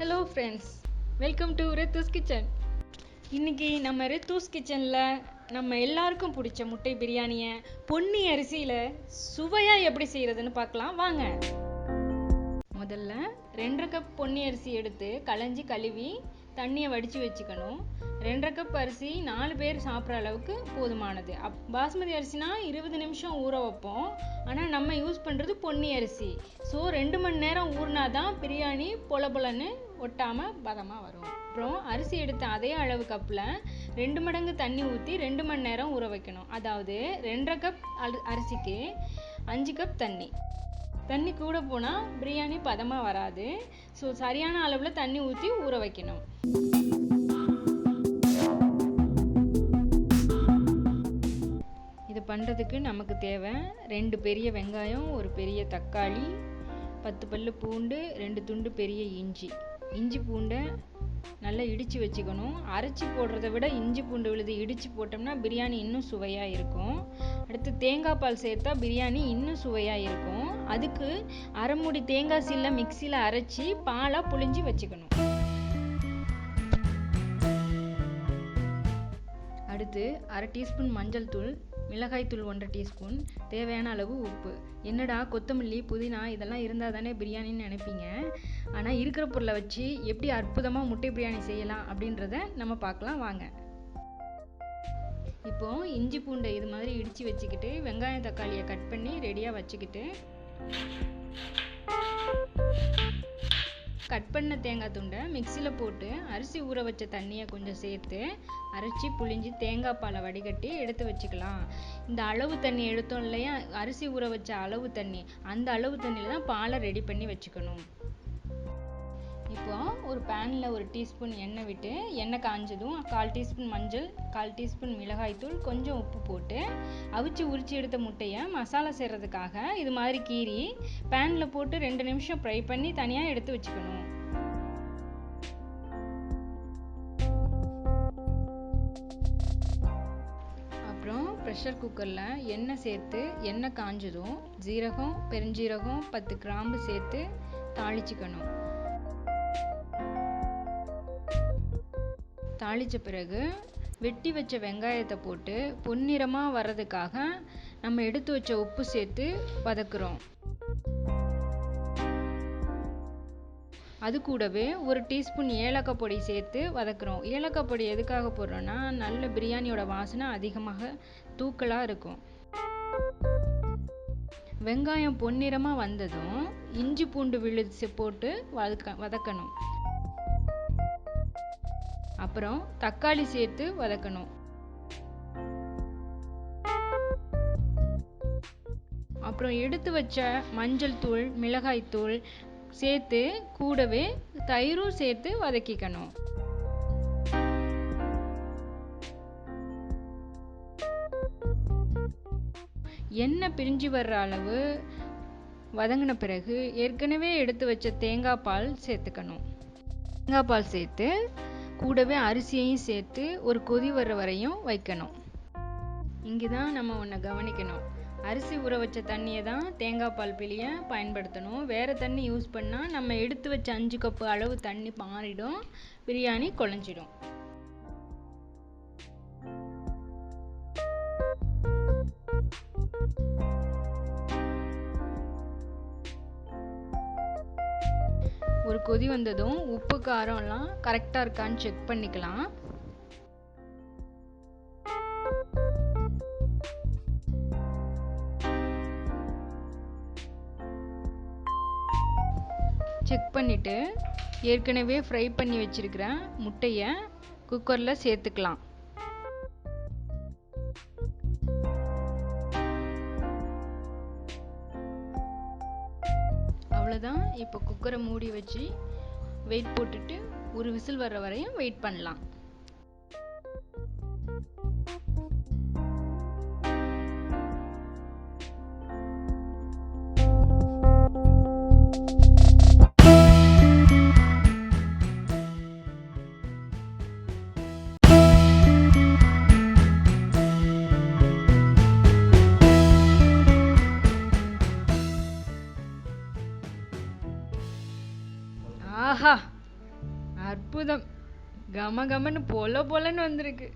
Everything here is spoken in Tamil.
Hello friends, welcome to Rethu's kitchen. இன்றைக்கி நம்ம ரெத்தூஸ் கிச்சனில் நம்ம எல்லாருக்கும் பிடிச்ச முட்டை பிரியாணியை பொன்னி அரிசியில் சுவையாக எப்படி செய்கிறதுன்னு பார்க்கலாம் வாங்க. முதல்ல 2.5 கப் பொன்னி அரிசி எடுத்து களைஞ்சி கழுவி தண்ணியை வடித்து வச்சுக்கணும். 2.5 கப் அரிசி 4 பேர் சாப்பிட்ற அளவுக்கு போதுமானது. பாஸ்மதி அரிசினா 20 நிமிஷம் ஊற வைப்போம், ஆனால் நம்ம யூஸ் பண்ணுறது பொன்னி அரிசி. ஸோ 2 மணி நேரம் ஊறினா தான் பிரியாணி பொல பொலன்னு ஒட்டாமல் பதமாக வரும். அப்புறம் அரிசி எடுத்த அதே அளவு கப்பில் 2 மடங்கு தண்ணி ஊற்றி 2 மணி நேரம் ஊற வைக்கணும். அதாவது 2.5 கப் அரிசிக்கு 5 கப் தண்ணி. தண்ணி கூட போனால் பிரியாணி பதமாக வராது. ஸோ சரியான அளவில் தண்ணி ஊற்றி ஊற வைக்கணும். இது பண்ணுறதுக்கு நமக்கு தேவை 2 பெரிய வெங்காயம், 1 பெரிய தக்காளி, 10 பல்லு பூண்டு, 2 துண்டு பெரிய இஞ்சி பூண்டை நல்லா இடித்து வச்சுக்கணும். அரைச்சி போடுறத விட இஞ்சி பூண்டு விழுது இடித்து போட்டோம்னா பிரியாணி இன்னும் சுவையாக இருக்கும். அடுத்து தேங்காய் பால் சேர்த்தா பிரியாணி இன்னும் சுவையாக இருக்கும். அதுக்கு அரை மூடி தேங்காய் சீலை மிக்சியில் அரைச்சி பாலாக புழிஞ்சி வச்சுக்கணும். அடுத்து 1/2 டீஸ்பூன் மஞ்சள் தூள், மிளகாய் தூள் 1/2 டீஸ்பூன், தேவையான அளவு உப்பு. என்னடா கொத்தமல்லி புதினா இதெல்லாம் இருந்தால் தானே பிரியாணின்னு நினைப்பீங்க. ஆனால் இருக்கிற பொருளை வச்சு எப்படி அற்புதமாக முட்டை பிரியாணி செய்யலாம் அப்படின்றத நம்ம பார்க்கலாம் வாங்க. இப்போது இஞ்சி பூண்டை இது மாதிரி இடித்து வச்சுக்கிட்டு வெங்காயம் தக்காளியை கட் பண்ணி ரெடியாக வச்சுக்கிட்டு கட் பண்ண தேங்காய் துண்டை மிக்சியில் போட்டு அரிசி ஊற வச்ச தண்ணியை கொஞ்சம் சேர்த்து அரைச்சி புழிஞ்சி தேங்காய் பாலை வடிகட்டி எடுத்து வச்சுக்கலாம். இந்த அளவு தண்ணி எடுத்தோம் இல்லையா, அரிசி ஊற வச்ச அளவு தண்ணி, அந்த அளவு தண்ணியில் தான் பாலை ரெடி பண்ணி வச்சுக்கணும். இப்போ ஒரு பேனில் 1 டீஸ்பூன் எண்ணெய் விட்டு எண்ணெய் காஞ்சதும் 1/4 டீஸ்பூன் மஞ்சள், 1/4 டீஸ்பூன் மிளகாய்த்தூள், கொஞ்சம் உப்பு போட்டு அவிச்சு உரிச்சு எடுத்த முட்டையை மசாலா செய்கிறதுக்காக இது மாதிரி கீறி பேனில் போட்டு 2 நிமிஷம் ஃப்ரை பண்ணி தனியாக எடுத்து வச்சுக்கணும். அப்புறம் ப்ரெஷர் குக்கரில் எண்ணெய் சேர்த்து எண்ணெய் காஞ்சதும் ஜீரகம், பெருஞ்சீரகம், 10 கிராம்பு சேர்த்து தாளிச்சுக்கணும். தாளித்த பிறகு வெட்டி வச்ச வெங்காயத்தை போட்டு பொன்னிறமாக வர்றதுக்காக நம்ம எடுத்து வச்ச உப்பு சேர்த்து வதக்குறோம். அது கூடவே 1 டீஸ்பூன் ஏலக்காய் பொடி சேர்த்து வதக்குறோம். ஏலக்காய் பொடி எதுக்காக போடுறோன்னா நல்ல பிரியாணியோட வாசனை அதிகமாக தூக்கலாக இருக்கும். வெங்காயம் பொன்னிறமாக வந்ததும் இஞ்சி பூண்டு விழுது போட்டு வதக்கணும். அப்புறம் தக்காளி சேர்த்து வதக்கணும். அப்புறம் எடுத்து வச்ச மஞ்சள் தூள், மிளகாய் தூள் சேர்த்து கூடவே தயிரும் சேர்த்து வதக்கிக்கணும். எண்ணெய் பிரிஞ்சு வர்ற அளவு வதங்கின பிறகு ஏற்கனவே எடுத்து வச்ச தேங்காய் பால் சேர்த்துக்கணும். தேங்காய் பால் சேர்த்து கூடவே அரிசியையும் சேர்த்து ஒரு கொதி வர்ற வரையும் வைக்கணும். இங்கே தான் நம்ம ஒன்று கவனிக்கணும். அரிசி ஊற வச்ச தண்ணியை தான் தேங்காய் பால் பிழிய பயன்படுத்தணும். வேறு தண்ணி யூஸ் பண்ணால் நம்ம எடுத்து வச்ச 5 கப்பு அளவு தண்ணி மாறிடும், பிரியாணி குழஞ்சிடும். ஒரு கொதி வந்ததும் உப்பு காரம்லாம் கரெக்டாக இருக்கான்னு செக் பண்ணிக்கலாம். செக் பண்ணிவிட்டு ஏற்கனவே ஃப்ரை பண்ணி வச்சிருக்கிற முட்டையை குக்கரில் சேர்த்துக்கலாம். அவ்வளோதான். இப்போ குக்கரை மூடி வச்சு வெயிட் போட்டுட்டு ஒரு விசில் வர்ற வரையும் வெயிட் பண்ணலாம். ஆஹா, அற்புதம். கம கமன்னு பொல பொலன்னு வந்திருக்கு.